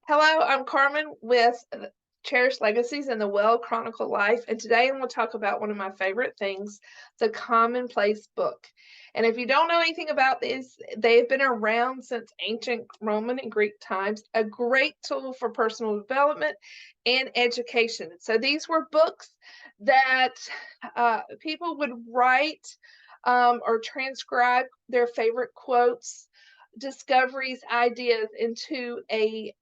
Hello, I'm Carmen with Cherished Legacies and the Well Chronicled Life, and today I'm going to talk about one of my favorite things, the Commonplace Book. And if you don't know anything about these, they've been around since ancient Roman and Greek times, a great tool for personal development and education. So these were books that people would write or transcribe their favorite quotes, discoveries, ideas into a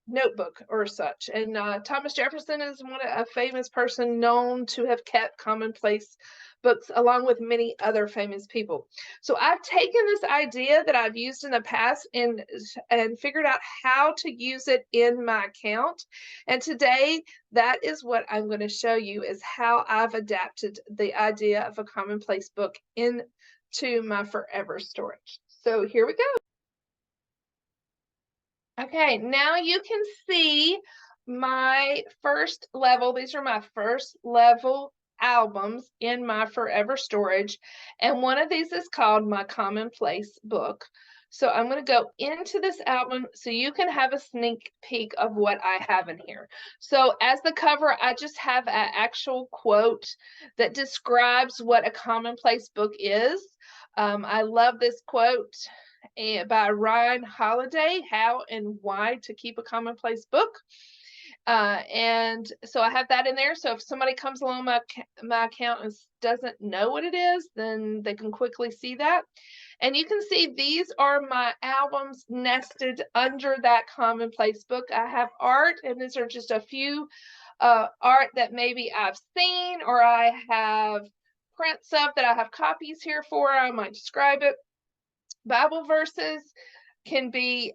notebook or such. And Thomas Jefferson is a famous person known to have kept commonplace books along with many other famous people. So I've taken this idea that I've used in the past and figured out how to use it in my account. And today that is what I'm going to show you is how I've adapted the idea of a commonplace book into my forever storage. So here we go. Okay, now you can see my first level. These are my first level albums in my forever storage. And one of these is called my Commonplace Book. So I'm going to go into this album so you can have a sneak peek of what I have in here. So as the cover, I just have an actual quote that describes what a commonplace book is. I love this quote by Ryan Holiday, How and Why to Keep a Commonplace Book. And so I have that in there. So if somebody comes along my account and doesn't know what it is, then they can quickly see that. And you can see these are my albums nested under that commonplace book. I have art, and these are just a few art that maybe I've seen or I have prints of that I have copies here for. I might describe it. Bible verses can be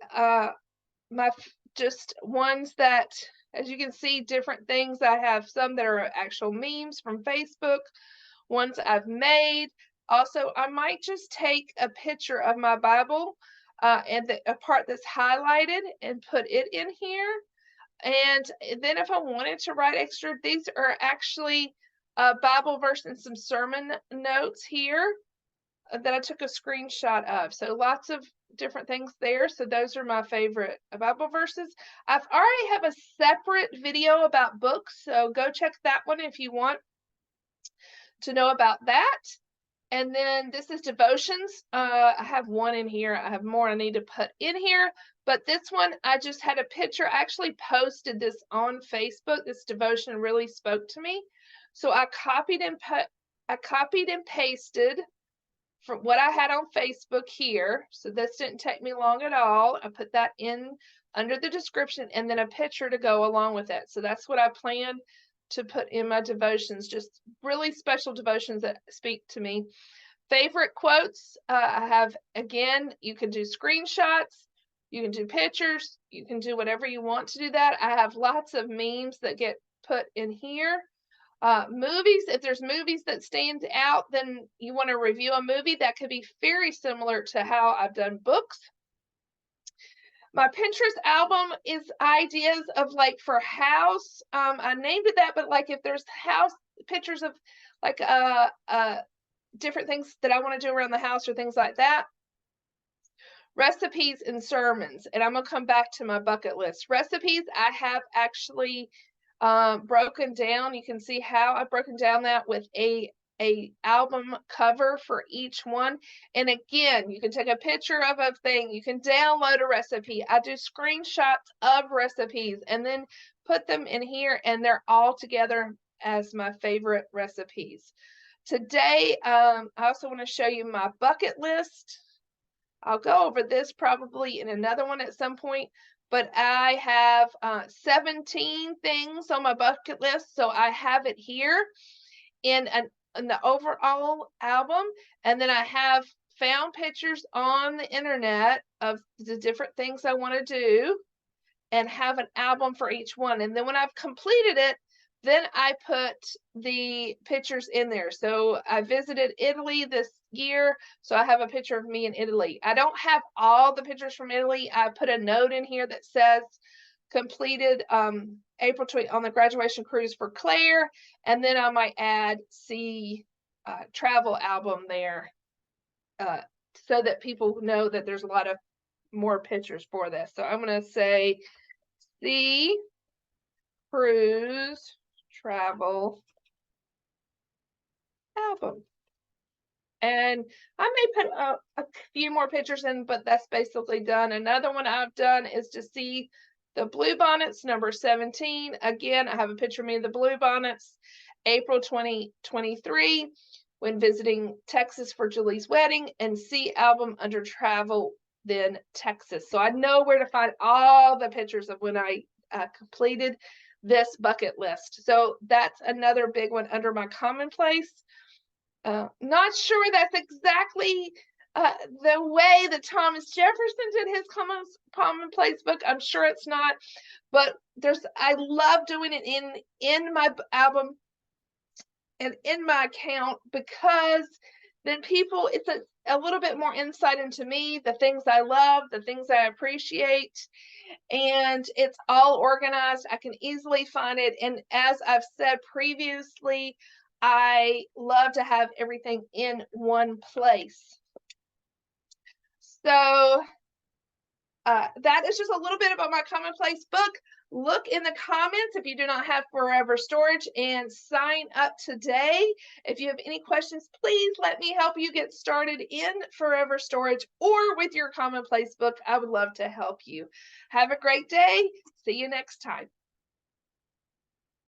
just ones that, as you can see, different things. I have some that are actual memes from Facebook, ones I've made. Also, I might just take a picture of my Bible and a part that's highlighted and put it in here. And then if I wanted to write extra, these are actually a Bible verse and some sermon notes here that I took a screenshot of. So lots of different things there. So those are my favorite Bible verses. I've already have a separate video about books, so go check that one if you want to know about that. And then this is devotions. I have one in here. I have more I need to put in here, but this one I just had a picture. I actually posted this on Facebook. This devotion really spoke to me, so I copied and pasted from what I had on Facebook here. So this didn't take me long at all. I put that in under the description and then a picture to go along with it. So that's what I plan to put in my devotions, just really special devotions that speak to me. Favorite quotes, I have, again, you can do screenshots, you can do pictures, you can do whatever you want to do that. I have lots of memes that get put in here. Movies, if there's movies that stand out, then you want to review a movie that could be very similar to how I've done books. My Pinterest album is ideas of like for house. I named it that, but like if there's house pictures of like different things that I want to do around the house or things like that. Recipes and sermons, and I'm gonna come back to my bucket list. Recipes, I have actually broken down. You can see how I've broken down that with a album cover for each one. And again, you can take a picture of a thing, you can download a recipe. I do screenshots of recipes and then put them in here, and they're all together as my favorite recipes. Today, I also want to show you my bucket list. I'll go over this probably in another one at some point, but I have 17 things on my bucket list. So I have it here in the overall album. And then I have found pictures on the internet of the different things I want to do and have an album for each one. And then when I've completed it, then I put the pictures in there. So I visited Italy this year, so I have a picture of me in Italy. I don't have all the pictures from Italy. I put a note in here that says completed April 20 on the graduation cruise for Claire, and then I might add see travel album there so that people know that there's a lot of more pictures for this. So I'm going to say the cruise travel album. And I may put a few more pictures in, but that's basically done. Another one I've done is to see the Bluebonnets, number 17. Again, I have a picture of me in the Bluebonnets, April 2023, when visiting Texas for Julie's wedding, and see album under travel, then Texas. So I know where to find all the pictures of when I completed this bucket list. So that's another big one under my commonplace. Not sure that's exactly the way that Thomas Jefferson did his commonplace book. I'm sure it's not, but I love doing it in my album and in my account, because then it's a little bit more insight into me, the things I love, the things I appreciate, and it's all organized. I can easily find it. And as I've said previously, I love to have everything in one place. So that is just a little bit about my commonplace book. Look in the comments if you do not have forever storage, and sign up today. If you have any questions, please let me help you get started in forever storage or with your commonplace book. I would love to help you. Have a great day. See you next time.